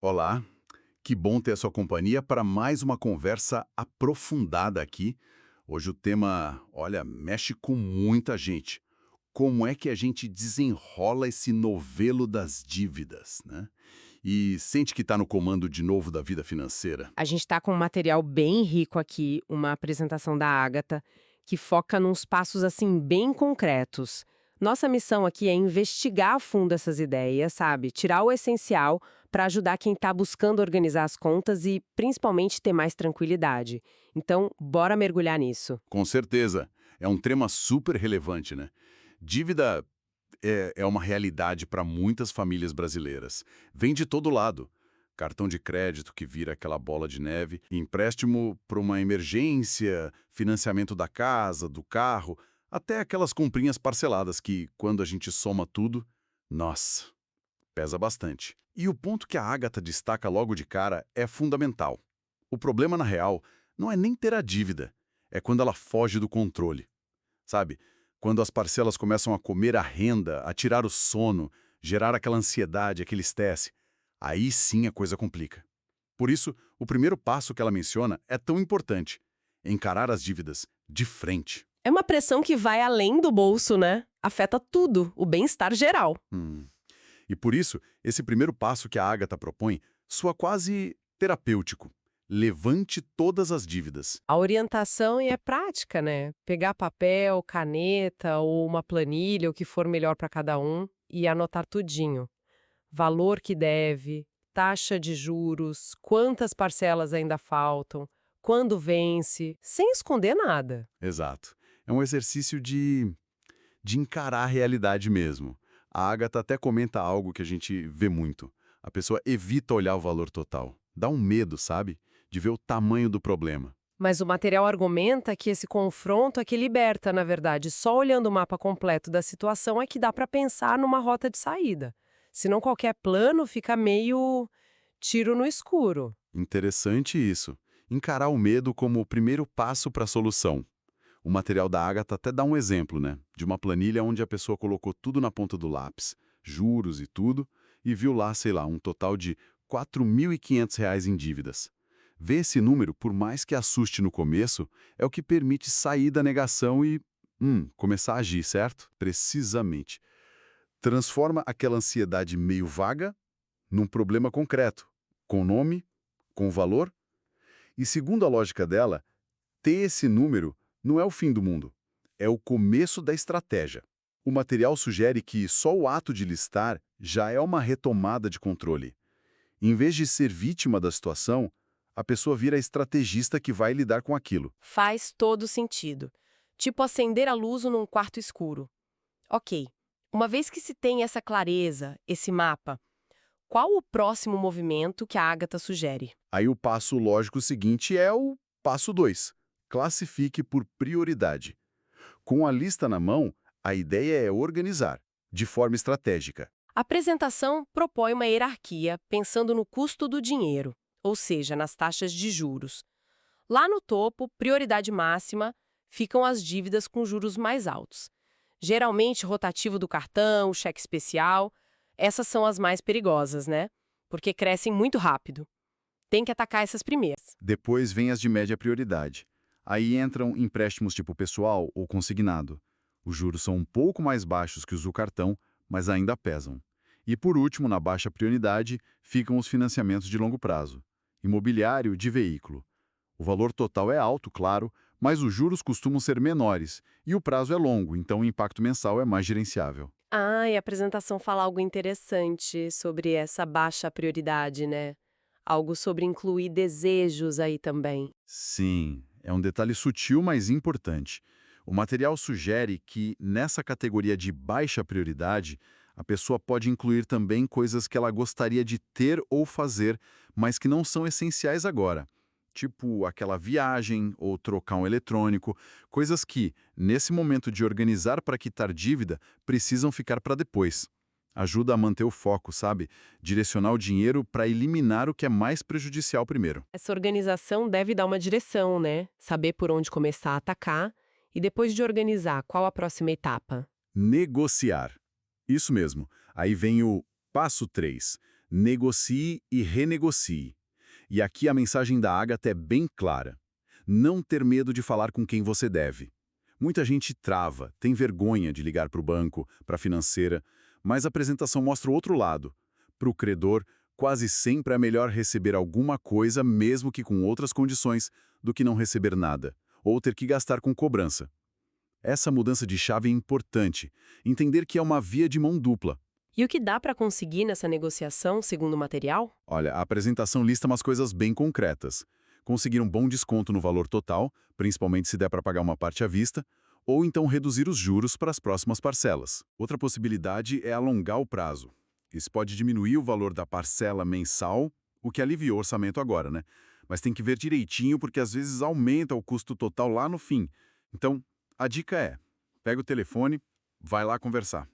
Olá, que bom ter a sua companhia para mais uma conversa aprofundada aqui. Hoje o tema, olha, mexe com muita gente. Como é que a gente desenrola esse novelo das dívidas, né? E sente que está no comando de novo da vida financeira? A gente está com um material bem rico aqui, uma apresentação da Ágata, que foca nos passos assim bem concretos. Nossa missão aqui é investigar a fundo essas ideias, sabe? Tirar o essencial para ajudar quem está buscando organizar as contas e principalmente ter mais tranquilidade. Então, bora mergulhar nisso. Com certeza, é um tema super relevante, né? Dívida é uma realidade para muitas famílias brasileiras. Vem de todo lado. Cartão de crédito que vira aquela bola de neve, empréstimo para uma emergência, financiamento da casa, do carro, até aquelas comprinhas parceladas que, quando a gente soma tudo, nossa, pesa bastante. E o ponto que a Ágata destaca logo de cara é fundamental. O problema, na real, não é nem ter a dívida, é quando ela foge do controle. Sabe? Quando as parcelas começam a comer a renda, a tirar o sono, gerar aquela ansiedade, aquele estresse, aí sim a coisa complica. Por isso, o primeiro passo que ela menciona é tão importante: encarar as dívidas de frente. É uma pressão que vai além do bolso, né? Afeta tudo, o bem-estar geral. E por isso, esse primeiro passo que a Ágata propõe soa quase terapêutico. Levante todas as dívidas. A orientação é prática, né? Pegar papel, caneta ou uma planilha, o que for melhor para cada um, e anotar tudinho. Valor que deve, taxa de juros, quantas parcelas ainda faltam, quando vence, sem esconder nada. Exato. É um exercício de encarar a realidade mesmo. A Agatha até comenta algo que a gente vê muito. A pessoa evita olhar o valor total. Dá um medo, sabe? De ver o tamanho do problema. Mas o material argumenta que esse confronto é que liberta, na verdade. Só olhando o mapa completo da situação é que dá para pensar numa rota de saída. Senão qualquer plano fica meio tiro no escuro. Interessante isso. Encarar o medo como o primeiro passo para a solução. O material da Agatha até dá um exemplo, né? De uma planilha onde a pessoa colocou tudo na ponta do lápis, juros e tudo, e viu lá, sei lá, um total de R$ 4.500 em dívidas. Ver esse número, por mais que assuste no começo, é o que permite sair da negação e, começar a agir, certo? Precisamente. Transforma aquela ansiedade meio vaga num problema concreto, com nome, com valor. E segundo a lógica dela, ter esse número não é o fim do mundo, é o começo da estratégia. O material sugere que só o ato de listar já é uma retomada de controle. Em vez de ser vítima da situação, a pessoa vira a estrategista que vai lidar com aquilo. Faz todo sentido. Tipo acender a luz num quarto escuro. Ok, uma vez que se tem essa clareza, esse mapa, qual o próximo movimento que a Agatha sugere? Aí o passo lógico seguinte é o passo 2. Classifique por prioridade. Com a lista na mão, a ideia é organizar, de forma estratégica. A apresentação propõe uma hierarquia pensando no custo do dinheiro, ou seja, nas taxas de juros. Lá no topo, prioridade máxima, ficam as dívidas com juros mais altos. Geralmente rotativo do cartão, cheque especial, essas são as mais perigosas, né? Porque crescem muito rápido. Tem que atacar essas primeiras. Depois vem as de média prioridade. Aí entram empréstimos tipo pessoal ou consignado. Os juros são um pouco mais baixos que os do cartão, mas ainda pesam. E por último, na baixa prioridade, ficam os financiamentos de longo prazo. Imobiliário de veículo. O valor total é alto, claro, mas os juros costumam ser menores e o prazo é longo, então o impacto mensal é mais gerenciável. Ah, e a apresentação fala algo interessante sobre essa baixa prioridade, né? Algo sobre incluir desejos aí também. Sim, é um detalhe sutil, mas importante. O material sugere que, nessa categoria de baixa prioridade, a pessoa pode incluir também coisas que ela gostaria de ter ou fazer, mas que não são essenciais agora. Tipo aquela viagem ou trocar um eletrônico, coisas que, nesse momento de organizar para quitar dívida, precisam ficar para depois. Ajuda a manter o foco, sabe? Direcionar o dinheiro para eliminar o que é mais prejudicial primeiro. Essa organização deve dar uma direção, né? Saber por onde começar a atacar e depois de organizar, qual a próxima etapa? Negociar. Isso mesmo. Aí vem o passo 3. Negocie e renegocie. E aqui a mensagem da Agatha é bem clara. Não ter medo de falar com quem você deve. Muita gente trava, tem vergonha de ligar para o banco, para a financeira, mas a apresentação mostra o outro lado. Para o credor, quase sempre é melhor receber alguma coisa, mesmo que com outras condições, do que não receber nada, ou ter que gastar com cobrança. Essa mudança de chave é importante, entender que é uma via de mão dupla. E o que dá para conseguir nessa negociação, segundo o material? Olha, a apresentação lista umas coisas bem concretas. Conseguir um bom desconto no valor total, principalmente se der para pagar uma parte à vista, ou então reduzir os juros para as próximas parcelas. Outra possibilidade é alongar o prazo. Isso pode diminuir o valor da parcela mensal, o que alivia o orçamento agora, né? Mas tem que ver direitinho porque às vezes aumenta o custo total lá no fim. Então, a dica é, pega o telefone, vai lá conversar.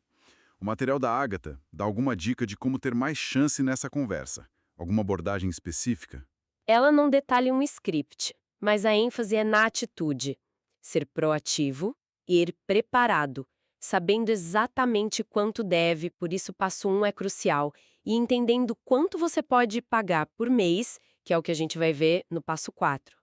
O material da Agatha dá alguma dica de como ter mais chance nessa conversa? Alguma abordagem específica? Ela não detalha um script, mas a ênfase é na atitude. Ser proativo e ir preparado, sabendo exatamente quanto deve, por isso passo 1 é crucial, e entendendo quanto você pode pagar por mês, que é o que a gente vai ver no passo 4.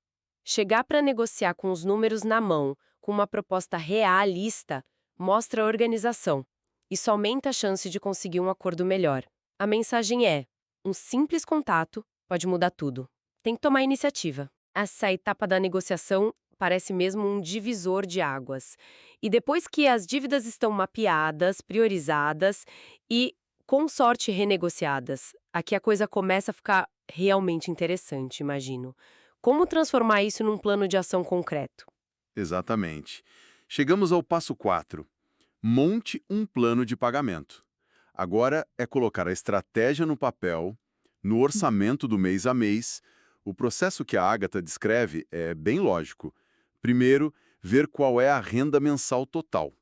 Chegar para negociar com os números na mão, com uma proposta realista, mostra organização. Isso aumenta a chance de conseguir um acordo melhor. A mensagem é: um simples contato pode mudar tudo. Tem que tomar iniciativa. Essa etapa da negociação parece mesmo um divisor de águas. E depois que as dívidas estão mapeadas, priorizadas e, com sorte, renegociadas, aqui a coisa começa a ficar realmente interessante, imagino. Como transformar isso num plano de ação concreto? Exatamente. Chegamos ao passo 4. Monte um plano de pagamento. Agora é colocar a estratégia no papel, no orçamento do mês a mês. O processo que a Agatha descreve é bem lógico. Primeiro, ver qual é a renda mensal total.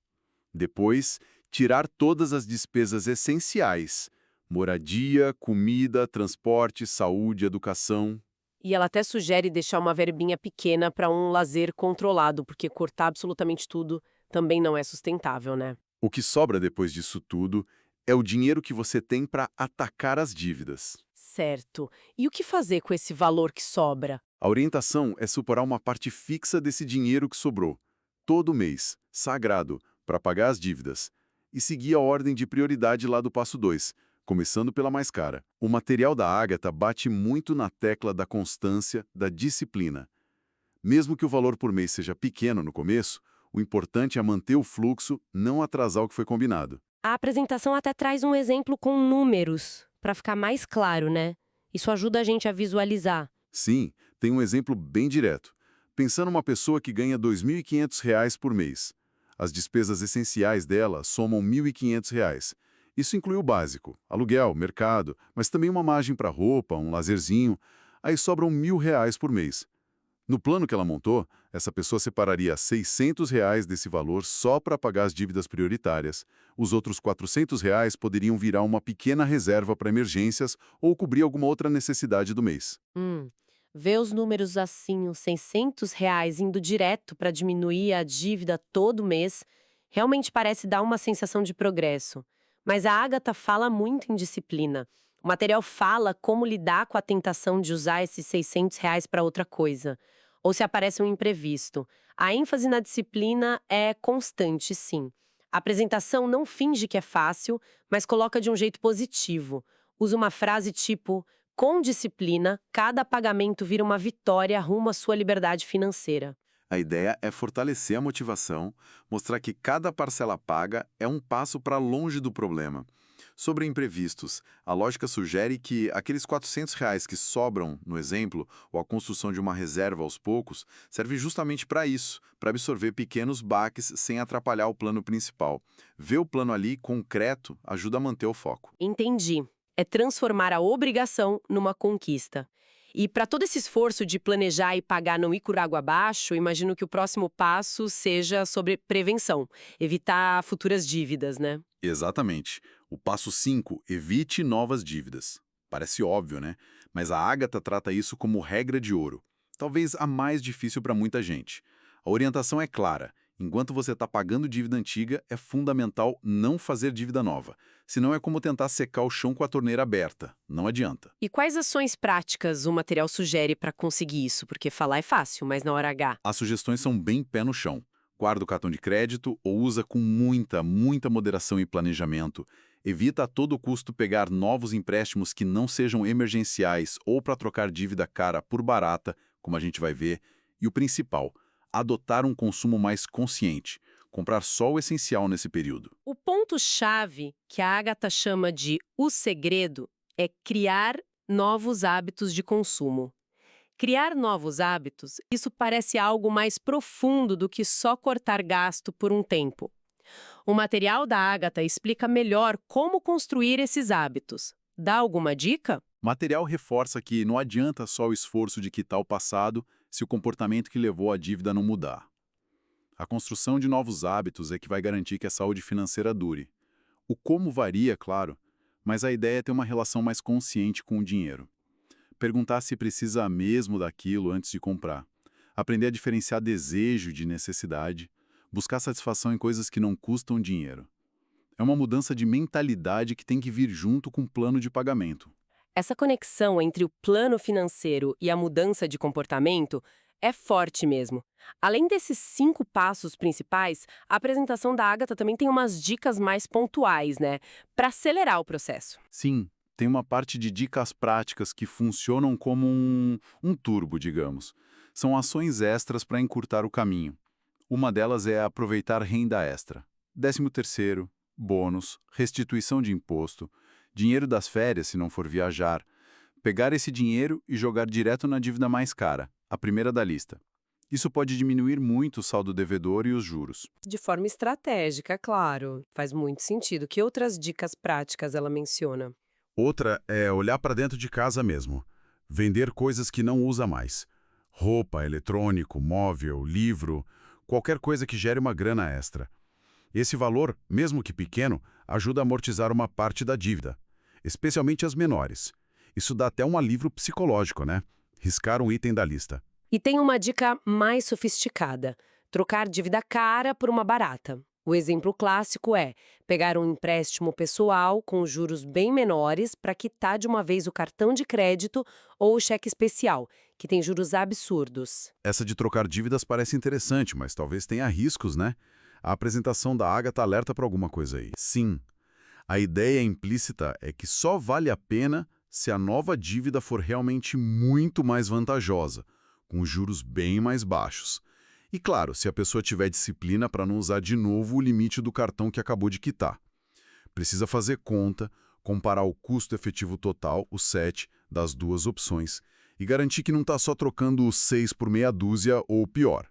Depois, tirar todas as despesas essenciais: moradia, comida, transporte, saúde, educação. E ela até sugere deixar uma verbinha pequena para um lazer controlado, porque cortar absolutamente tudo também não é sustentável, né? O que sobra depois disso tudo é o dinheiro que você tem para atacar as dívidas. Certo. E o que fazer com esse valor que sobra? A orientação é separar uma parte fixa desse dinheiro que sobrou, todo mês, sagrado, para pagar as dívidas, e seguir a ordem de prioridade lá do passo 2, começando pela mais cara. O material da Agatha bate muito na tecla da constância, da disciplina. Mesmo que o valor por mês seja pequeno no começo, o importante é manter o fluxo, não atrasar o que foi combinado. A apresentação até traz um exemplo com números, para ficar mais claro, né? Isso ajuda a gente a visualizar. Sim, tem um exemplo bem direto. Pensando numa pessoa que ganha R$ 2.500 por mês. As despesas essenciais dela somam R$ 1.500. Isso inclui o básico, aluguel, mercado, mas também uma margem para roupa, um lazerzinho. Aí sobram R$ 1.000 por mês. No plano que ela montou, essa pessoa separaria R$ 600 desse valor só para pagar as dívidas prioritárias. Os outros R$ 400 poderiam virar uma pequena reserva para emergências ou cobrir alguma outra necessidade do mês. Ver os números assim, os R$ 600 indo direto para diminuir a dívida todo mês, realmente parece dar uma sensação de progresso. Mas a Agatha fala muito em disciplina. O material fala como lidar com a tentação de usar esses R$ 600 para outra coisa. Ou se aparece um imprevisto. A ênfase na disciplina é constante, sim. A apresentação não finge que é fácil, mas coloca de um jeito positivo. Usa uma frase tipo: com disciplina, cada pagamento vira uma vitória rumo à sua liberdade financeira. A ideia é fortalecer a motivação, mostrar que cada parcela paga é um passo para longe do problema. Sobre imprevistos, a lógica sugere que aqueles R$ 400 que sobram, no exemplo, ou a construção de uma reserva aos poucos, serve justamente para isso, para absorver pequenos baques sem atrapalhar o plano principal. Ver o plano ali, concreto, ajuda a manter o foco. Entendi. É transformar a obrigação numa conquista. E para todo esse esforço de planejar e pagar não ir por água abaixo, imagino que o próximo passo seja sobre prevenção, evitar futuras dívidas, né? Exatamente. O passo 5, evite novas dívidas. Parece óbvio, né? Mas a Agatha trata isso como regra de ouro. Talvez a mais difícil para muita gente. A orientação é clara. Enquanto você está pagando dívida antiga, é fundamental não fazer dívida nova. Senão é como tentar secar o chão com a torneira aberta. Não adianta. E quais ações práticas o material sugere para conseguir isso? Porque falar é fácil, mas na hora H. As sugestões são bem pé no chão. Guarda o cartão de crédito ou usa com muita moderação e planejamento. Evita a todo custo pegar novos empréstimos que não sejam emergenciais ou para trocar dívida cara por barata, como a gente vai ver. E o principal, adotar um consumo mais consciente. Comprar só o essencial nesse período. O ponto-chave que a Agatha chama de o segredo é criar novos hábitos de consumo. Criar novos hábitos, isso parece algo mais profundo do que só cortar gasto por um tempo. O material da Agatha explica melhor como construir esses hábitos. Dá alguma dica? O material reforça que não adianta só o esforço de quitar o passado se o comportamento que levou à dívida não mudar. A construção de novos hábitos é que vai garantir que a saúde financeira dure. O como varia, claro, mas a ideia é ter uma relação mais consciente com o dinheiro. Perguntar se precisa mesmo daquilo antes de comprar. Aprender a diferenciar desejo de necessidade. Buscar satisfação em coisas que não custam dinheiro. É uma mudança de mentalidade que tem que vir junto com o plano de pagamento. Essa conexão entre o plano financeiro e a mudança de comportamento é forte mesmo. Além desses 5 passos principais, a apresentação da Agatha também tem umas dicas mais pontuais, né? Para acelerar o processo. Sim, tem uma parte de dicas práticas que funcionam como um turbo, digamos. São ações extras para encurtar o caminho. Uma delas é aproveitar renda extra. 13º, bônus, restituição de imposto, dinheiro das férias se não for viajar. Pegar esse dinheiro e jogar direto na dívida mais cara, a primeira da lista. Isso pode diminuir muito o saldo devedor e os juros. De forma estratégica, claro. Faz muito sentido. Que outras dicas práticas ela menciona? Outra é olhar para dentro de casa mesmo. Vender coisas que não usa mais. Roupa, eletrônico, móvel, livro, qualquer coisa que gere uma grana extra. Esse valor, mesmo que pequeno, ajuda a amortizar uma parte da dívida, especialmente as menores. Isso dá até um alívio psicológico, né? Riscar um item da lista. E tem uma dica mais sofisticada: trocar dívida cara por uma barata. O exemplo clássico é pegar um empréstimo pessoal com juros bem menores para quitar de uma vez o cartão de crédito ou o cheque especial, que tem juros absurdos. Essa de trocar dívidas parece interessante, mas talvez tenha riscos, né? A apresentação da Agatha alerta para alguma coisa aí. Sim, a ideia implícita é que só vale a pena se a nova dívida for realmente muito mais vantajosa, com juros bem mais baixos. E claro, se a pessoa tiver disciplina para não usar de novo o limite do cartão que acabou de quitar. Precisa fazer conta, comparar o custo efetivo total, o 7, das duas opções, e garantir que não está só trocando os 6 por meia dúzia ou pior.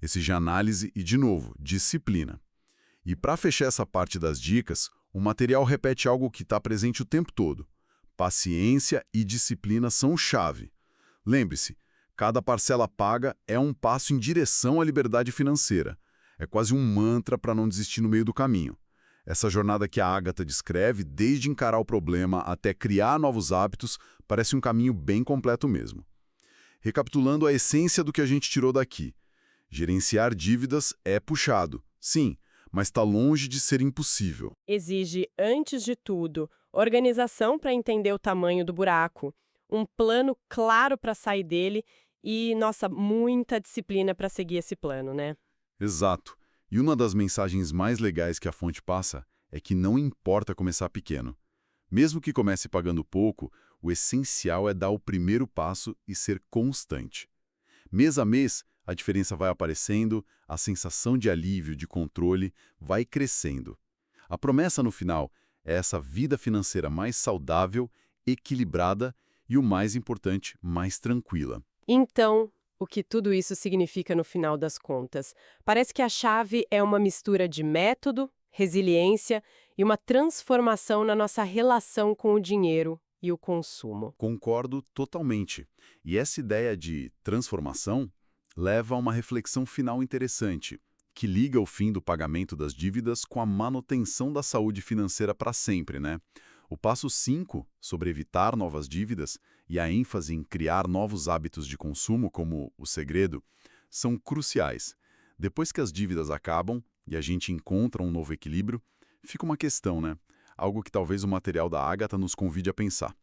Exige análise e, de novo, disciplina. E para fechar essa parte das dicas, o material repete algo que está presente o tempo todo. Paciência e disciplina são chave. Lembre-se, cada parcela paga é um passo em direção à liberdade financeira. É quase um mantra para não desistir no meio do caminho. Essa jornada que a Agatha descreve, desde encarar o problema até criar novos hábitos, parece um caminho bem completo mesmo. Recapitulando a essência do que a gente tirou daqui. Gerenciar dívidas é puxado, sim, mas está longe de ser impossível. Exige, antes de tudo, organização para entender o tamanho do buraco, um plano claro para sair dele e, nossa, muita disciplina para seguir esse plano, né? Exato. E uma das mensagens mais legais que a fonte passa é que não importa começar pequeno. Mesmo que comece pagando pouco, o essencial é dar o primeiro passo e ser constante. Mês a mês, a diferença vai aparecendo, a sensação de alívio, de controle, vai crescendo. A promessa no final é essa vida financeira mais saudável, equilibrada e, o mais importante, mais tranquila. Então, o que tudo isso significa no final das contas? Parece que a chave é uma mistura de método, resiliência e uma transformação na nossa relação com o dinheiro e o consumo. Concordo totalmente. E essa ideia de transformação leva a uma reflexão final interessante, que liga o fim do pagamento das dívidas com a manutenção da saúde financeira para sempre, né? O passo 5, sobre evitar novas dívidas, e a ênfase em criar novos hábitos de consumo, como o segredo, são cruciais. Depois que as dívidas acabam e a gente encontra um novo equilíbrio, fica uma questão, né? Algo que talvez o material da Agatha nos convide a pensar.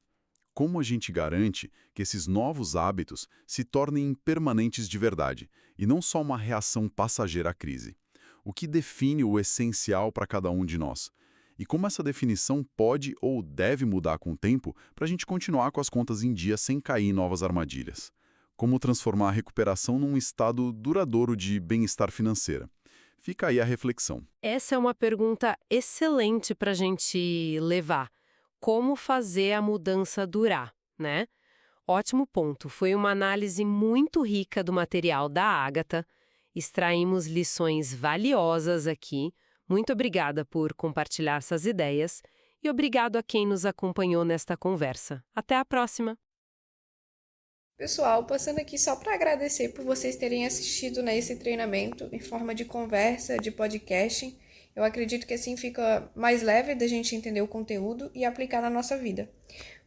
Como a gente garante que esses novos hábitos se tornem permanentes de verdade, e não só uma reação passageira à crise? O que define o essencial para cada um de nós? E como essa definição pode ou deve mudar com o tempo para a gente continuar com as contas em dia sem cair em novas armadilhas? Como transformar a recuperação num estado duradouro de bem-estar financeiro? Fica aí a reflexão. Essa é uma pergunta excelente para a gente levar. Como fazer a mudança durar, né? Ótimo ponto. Foi uma análise muito rica do material da Agatha. Extraímos lições valiosas aqui. Muito obrigada por compartilhar essas ideias e obrigado a quem nos acompanhou nesta conversa. Até a próxima! Pessoal, passando aqui só para agradecer por vocês terem assistido, né, esse treinamento em forma de conversa, de podcasting. Eu acredito que assim fica mais leve da gente entender o conteúdo e aplicar na nossa vida.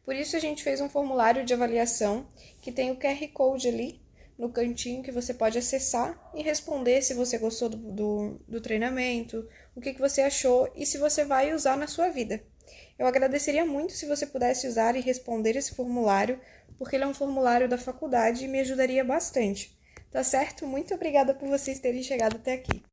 Por isso a gente fez um formulário de avaliação que tem o QR Code ali no cantinho que você pode acessar e responder se você gostou do treinamento, o que você achou e se você vai usar na sua vida. Eu agradeceria muito se você pudesse usar e responder esse formulário, porque ele é um formulário da faculdade e me ajudaria bastante. Tá certo? Muito obrigada por vocês terem chegado até aqui.